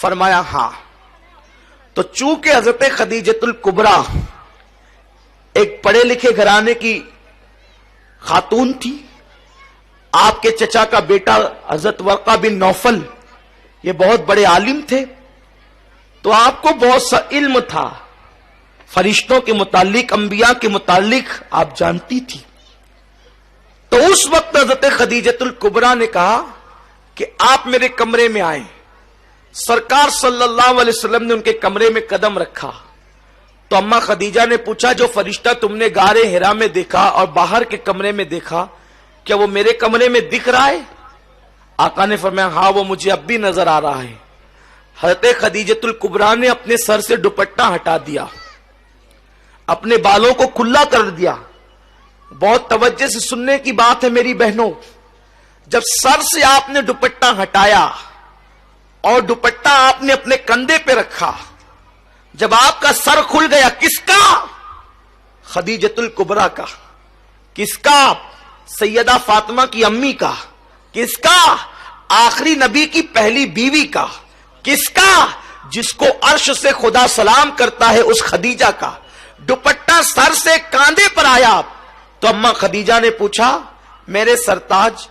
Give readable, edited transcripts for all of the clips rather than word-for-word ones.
فرمایا ہاں. تو چونکہ حضرت خدیجۃ الکبریٰ ایک پڑھے لکھے گھرانے کی خاتون تھی، آپ کے چچا کا بیٹا حضرت ورقہ بن نوفل یہ بہت بڑے عالم تھے، تو آپ کو بہت سا علم تھا، فرشتوں کے متعلق، انبیاء کے متعلق آپ جانتی تھی. تو اس وقت حضرت خدیجۃ الکبریٰ نے کہا کہ آپ میرے کمرے میں آئیں. سرکار صلی اللہ علیہ وسلم نے ان کے کمرے میں قدم رکھا تو اماں خدیجہ نے پوچھا جو فرشتہ تم نے غار حرا میں دیکھا اور باہر کے کمرے میں دیکھا، کیا وہ میرے کمرے میں دکھ رہا ہے؟ آقا نے فرمایا ہاں وہ مجھے اب بھی نظر آ رہا ہے. حضرت خدیجۃ الکبریٰ نے اپنے سر سے دوپٹہ ہٹا دیا، اپنے بالوں کو کھلا کر دیا. بہت توجہ سے سننے کی بات ہے میری بہنوں، جب سر سے آپ نے دوپٹہ ہٹایا اور دوپٹہ آپ نے اپنے کندھے پہ رکھا، جب آپ کا سر کھل گیا، کس کا؟ خدیجۃ الکبریٰ کا. کس کا؟ سیدہ فاطمہ کی امی کا. کس کا؟ آخری نبی کی پہلی بیوی کا. کس کا؟ جس کو عرش سے خدا سلام کرتا ہے اس خدیجہ کا. دوپٹہ سر سے کاندھے پر آیا تو اماں خدیجہ نے پوچھا میرے سرتاج،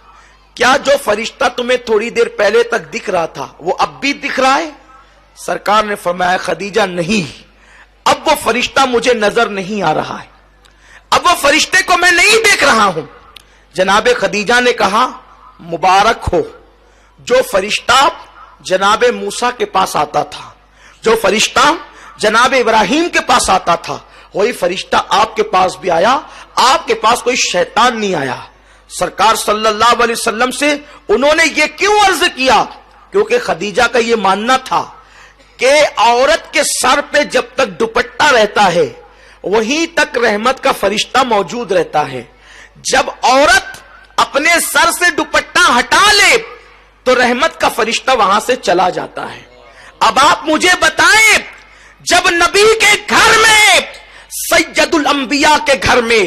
کیا جو فرشتہ تمہیں تھوڑی دیر پہلے تک دکھ رہا تھا وہ اب بھی دکھ رہا ہے؟ سرکار نے فرمایا خدیجہ نہیں، اب وہ فرشتہ مجھے نظر نہیں آ رہا ہے، اب وہ فرشتے کو میں نہیں دیکھ رہا ہوں. جناب خدیجہ نے کہا مبارک ہو، جو فرشتہ جناب موسیٰ کے پاس آتا تھا، جو فرشتہ جناب ابراہیم کے پاس آتا تھا، وہی فرشتہ آپ کے پاس بھی آیا. آپ کے پاس کوئی شیطان نہیں آیا. سرکار صلی اللہ علیہ وسلم سے انہوں نے یہ کیوں عرض کیا؟ کیونکہ خدیجہ کا یہ ماننا تھا کہ عورت کے سر پہ جب تک دوپٹہ رہتا ہے وہیں تک رحمت کا فرشتہ موجود رہتا ہے. جب عورت اپنے سر سے دوپٹہ ہٹا لے تو رحمت کا فرشتہ وہاں سے چلا جاتا ہے. اب آپ مجھے بتائیں، جب نبی کے گھر میں، سید الانبیاء کے گھر میں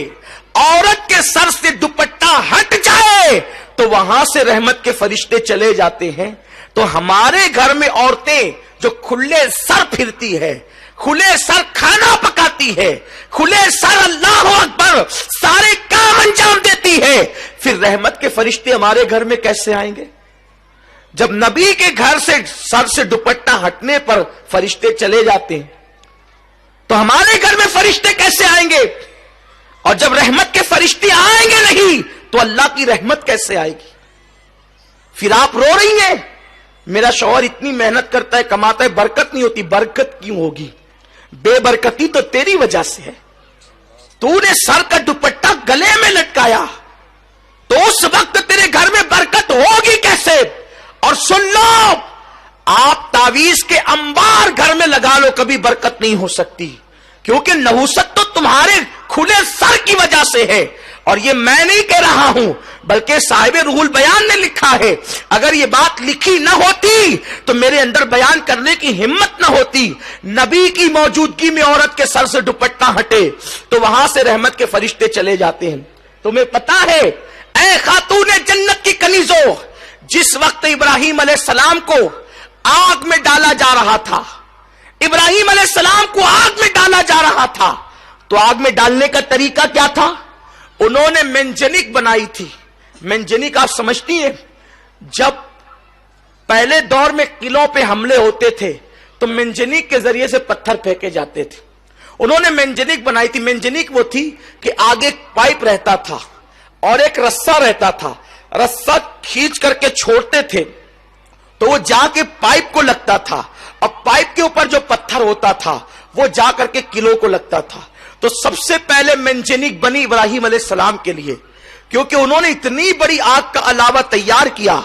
عورت کے سر سے دوپٹہ ہٹ جائے تو وہاں سے رحمت کے فرشتے چلے جاتے ہیں، تو ہمارے گھر میں عورتیں جو کھلے سر پھرتی ہے، کھلے سر کھانا پکاتی ہے، کھلے سر اللہ اکبر سارے کام انجام دیتی ہے، پھر رحمت کے فرشتے ہمارے گھر میں کیسے آئیں گے؟ جب نبی کے گھر سے سر سے دوپٹہ ہٹنے پر فرشتے چلے جاتے ہیں تو ہمارے گھر میں فرشتے کیسے آئیں گے؟ اور جب رحمت کے فرشتے آئیں گے نہیں تو اللہ کی رحمت کیسے آئے گی؟ پھر آپ رو رہی ہیں میرا شوہر اتنی محنت کرتا ہے، کماتا ہے، برکت نہیں ہوتی. برکت کیوں ہوگی؟ بے برکتی تو تیری وجہ سے ہے. تو نے سر کا دوپٹہ گلے میں لٹکایا تو اس وقت تیرے گھر میں برکت ہوگی کیسے؟ اور سن لو، آپ تعویذ کے انبار گھر میں لگا لو، کبھی برکت نہیں ہو سکتی، کیونکہ نحوست تو تمہارے کھلے سر کی وجہ سے ہے. اور یہ میں نہیں کہہ رہا ہوں بلکہ صاحب روح البیان نے لکھا ہے. اگر یہ بات لکھی نہ ہوتی تو میرے اندر بیان کرنے کی ہمت نہ ہوتی. نبی کی موجودگی میں عورت کے سر سے دوپٹہ ہٹے تو وہاں سے رحمت کے فرشتے چلے جاتے ہیں. تمہیں پتا ہے اے خاتون جنت کی کنیزوں، جس وقت ابراہیم علیہ السلام کو آگ میں ڈالا جا رہا تھا، ابراہیم علیہ السلام کو آگ میں ڈالا جا رہا تھا، تو آگ میں ڈالنے کا طریقہ کیا تھا؟ انہوں نے منجنیق بنائی تھی. منجنیق آپ سمجھتی ہیں، جب پہلے دور میں قلعوں پہ حملے ہوتے تھے تو منجنیق کے ذریعے سے پتھر پھینکے جاتے تھے. انہوں نے منجنیق بنائی تھی. منجنیق وہ تھی کہ آگے پائپ رہتا تھا اور ایک رسہ رہتا تھا، رسہ کھینچ کر کے چھوڑتے تھے تو وہ جا کے پائپ کو لگتا تھا، اور پائپ کے اوپر جو پتھر ہوتا تھا وہ جا کر کے قلعوں کو لگتا تھا. تو سب سے پہلے منجنیق بنی ابراہیم علیہ السلام کے لیے، کیونکہ انہوں نے اتنی بڑی آگ کا علاوہ تیار کیا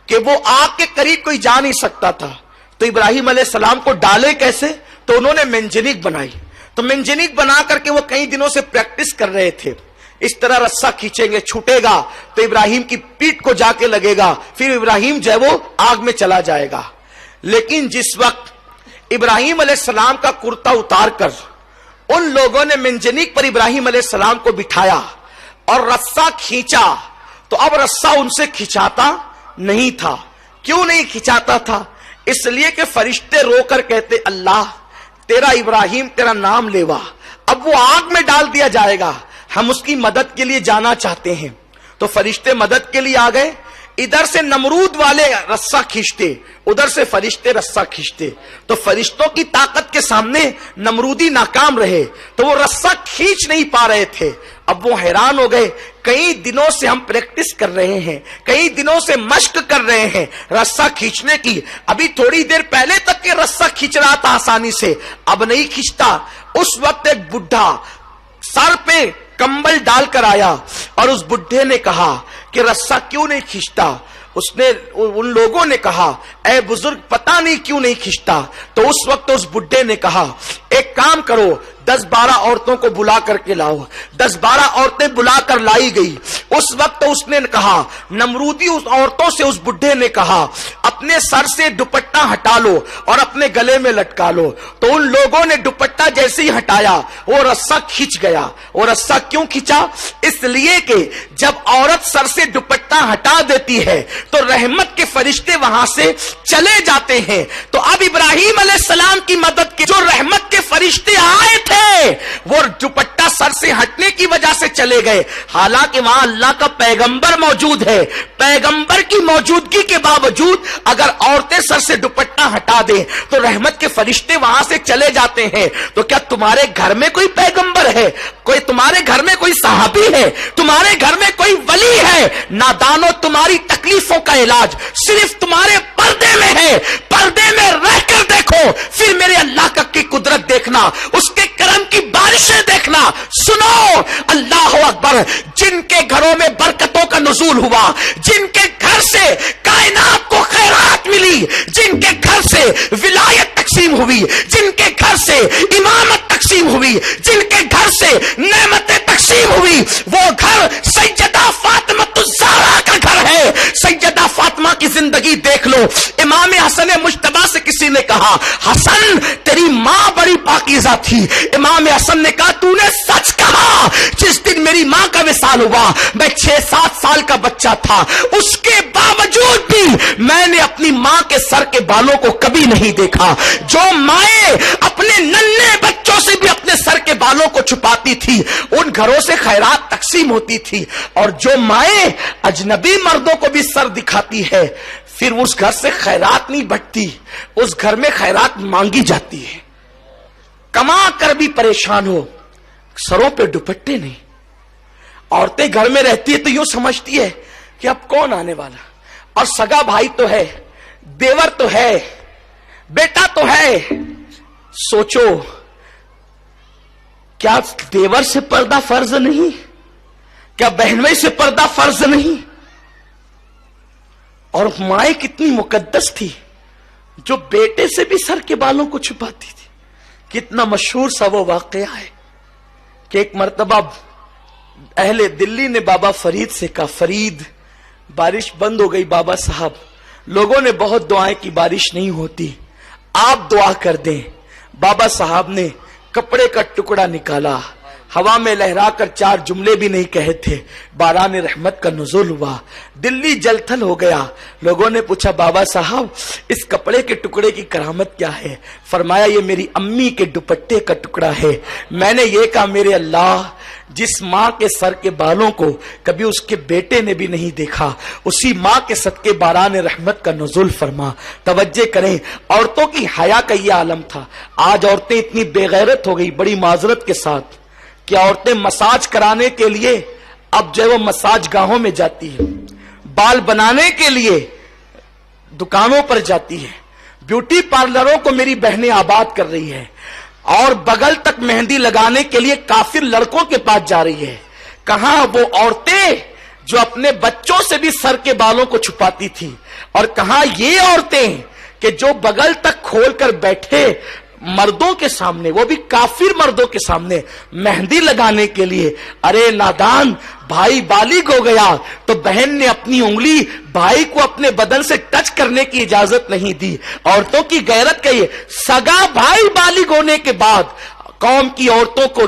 کہ وہ آگ کے قریب کوئی جا نہیں سکتا تھا. تو ابراہیم علیہ السلام کو ڈالے کیسے؟ تو انہوں نے منجنیق بنائی. تو منجنیق بنا کر کے وہ کئی دنوں سے پریکٹس کر رہے تھے. اس طرح رسہ کھینچیں گے، چھوٹے گا تو ابراہیم کی پیٹ کو جا کے لگے گا، پھر ابراہیم جو ہے وہ آگ میں چلا جائے گا. لیکن جس وقت ابراہیم علیہ السلام کا کرتا اتار کر ان لوگوں نے منجنیق پر ابراہیم علیہ السلام کو بٹھایا اور رسہ کھینچا تو اب رسہ ان سے کھینچاتا نہیں تھا. کیوں نہیں کھینچاتا تھا؟ اس لیے کہ فرشتے رو کر کہتے اللہ تیرا ابراہیم تیرا نام لیوا، اب وہ آگ میں ڈال دیا جائے گا، ہم اس کی مدد کے لیے جانا چاہتے ہیں۔ تو فرشتے مدد کے لیے آ گئے، ادھر سے نمرود والے رسا کھینچتے، ادھر سے فرشتے رسا کھینچتے، تو فرشتوں کی طاقت کے سامنے نمرودی ناکام رہے، تو وہ رسا کھینچ نہیں پا رہے تھے۔ اب وہ حیران ہو گئے، کئی دنوں سے ہم پریکٹس کر رہے ہیں، کئی دنوں سے مشق کر رہے ہیں رسا کھینچنے کی، ابھی تھوڑی دیر پہلے تک کہ رسا کھینچ رہا تھا آسانی سے، اب نہیں کھینچتا۔ اس وقت ایک بڈھا سر پہ کمبل ڈال کر آیا اور اس بڈھے نے کہا کہ رسا کیوں نہیں کھینچتا؟ ان لوگوں نے کہا اے بزرگ پتہ نہیں کیوں نہیں کھینچتا۔ تو اس وقت اس بڈھے نے کہا ایک کام کرو، 10-12 عورتوں کو بلا کر کے لاؤ۔ 10-12 عورتیں بلا کر لائی گئی۔ اس وقت اس نے کہا، نمرودی اس عورتوں سے اس بڈھے نے کہا اپنے سر سے دوپٹہ ہٹا لو اور اپنے گلے میں لٹکا لو۔ تو ان لوگوں نے دوپٹہ جیسے ہی ہٹایا وہ رسا کھینچ گیا۔ وہ رسا کیوں کھینچا؟ اس لیے کہ جب عورت سر سے دوپٹہ ہٹا دیتی ہے تو رحمت کے فرشتے وہاں سے چلے جاتے ہیں۔ تو اب ابراہیم علیہ السلام کی مدد کے جو رحمت کے فرشتے آئے تھے وہ دوپٹہ سر سے ہٹنے کی وجہ سے چلے گئے، حالانکہ وہاں اللہ کا پیغمبر موجود ہے۔ پیغمبر کی موجودگی کے باوجود اگر عورتیں سر سے دوپٹہ ہٹا دیں تو رحمت کے فرشتے وہاں سے چلے جاتے ہیں۔ تو کیا تمہارے گھر میں کوئی پیغمبر ہے؟ کوئی تمہارے گھر میں کوئی صحابی ہے؟ تمہارے گھر میں کوئی ولی ہے؟ نادانو تمہاری تکلیفوں کا علاج صرف تمہارے پردے میں ہے۔ پردے میں رہ کر دیکھو، پھر میرے اللہ کی قدرت دیکھنا، اس کے کرم کی بارشیں دیکھنا۔ سنو اللہ اکبر، جن کے گھروں میں برکتوں کا نزول ہوا، جن کے گھر سے کائنات کو خیرات ملی، جن کے گھر سے ولایت تقسیم ہوئی، جن کے گھر سے امامت تقسیم ہوئی، جن کے گھر سے نعمتیں تقسیم ہوئی، وہ گھر سیدہ فاطمہ الزہرا کا گھر ہے۔ سیدہ فاطمہ کی زندگی دیکھ لو۔ امام حسن مجتبی سے کسی نے کہا حسن تیری ماں بڑی پاکیزہ تھی۔ امام حسن نے کہا تو نے سچ کہا، جس دن میری ماں کا وصال ہوا میں 6-7 سال کا بچہ تھا، اس کے باوجود بھی میں نے اپنی ماں کے سر کے بالوں کو کبھی نہیں دیکھا۔ جو مائیں اپنے ننھے بچوں سے بھی اپنے سر کے بالوں کو چھپاتی تھی ان گھروں سے خیرات تقسیم ہوتی تھی، اور جو مائیں اجنبی مردوں کو بھی سر دکھاتی ہے پھر اس گھر سے خیرات نہیں بٹتی، اس گھر میں خیرات مانگی جاتی ہے۔ کما کر بھی پریشان ہو، سروں پہ دوپٹے نہیں۔ عورتیں گھر میں رہتی ہے تو یوں سمجھتی ہے کہ اب کون آنے والا، اور سگا بھائی تو ہے، دیور تو ہے، بیٹا تو ہے۔ سوچو کیا دیور سے پردہ فرض نہیں؟ کیا بہنوئی سے پردہ فرض نہیں؟ اور مائیں کتنی مقدس تھی جو بیٹے سے بھی سر کے بالوں کو چھپاتی تھی۔ کتنا مشہور سا وہ واقعہ ہے کہ ایک مرتبہ اہل دلی نے بابا فرید سے کہا فرید بارش بند ہو گئی بابا صاحب، لوگوں نے بہت دعائیں کی بارش نہیں ہوتی، آپ دعا کر دیں۔ بابا صاحب نے کپڑے کا ٹکڑا نکالا، ہوا میں لہرا کر 4 جملے بھی نہیں کہے تھے، باران رحمت کا نزول ہوا، دلی جل تھل ہو گیا۔ لوگوں نے پوچھا بابا صاحب اس کپڑے کے ٹکڑے کی کرامت کیا ہے؟ فرمایا یہ میری امی کے دوپٹے کا ٹکڑا ہے۔ میں نے یہ کہا میرے اللہ، جس ماں کے سر کے بالوں کو کبھی اس کے بیٹے نے بھی نہیں دیکھا، اسی ماں کے صدقے باران رحمت کا نزول فرما۔ توجہ کریں، عورتوں کی حیا کا یہ عالم تھا۔ آج عورتیں اتنی بے غیرت ہو گئی، بڑی معذرت کے ساتھ، کہ عورتیں مساج کرانے کے لیے اب جو ہے وہ مساج گاہوں میں جاتی ہے، بال بنانے کے لیے دکانوں پر جاتی ہے، بیوٹی پارلروں کو میری بہنیں آباد کر رہی ہے، اور بغل تک مہندی لگانے کے لیے کافر لڑکوں کے پاس جا رہی ہے۔ کہاں وہ عورتیں جو اپنے بچوں سے بھی سر کے بالوں کو چھپاتی تھی، اور کہاں یہ عورتیں کہ جو بغل تک کھول کر بیٹھے مردوں کے سامنے، وہ بھی کافر مردوں کے سامنے مہندی لگانے کے لیے۔ ارے نادان، بھائی بالغ ہو گیا تو بہن نے اپنی انگلی بھائی کو اپنے بدن سے ٹچ کرنے کی اجازت نہیں دی۔ عورتوں کی غیرت کا یہ، سگا بھائی بالغ ہونے کے بعد قوم کی عورتوں کو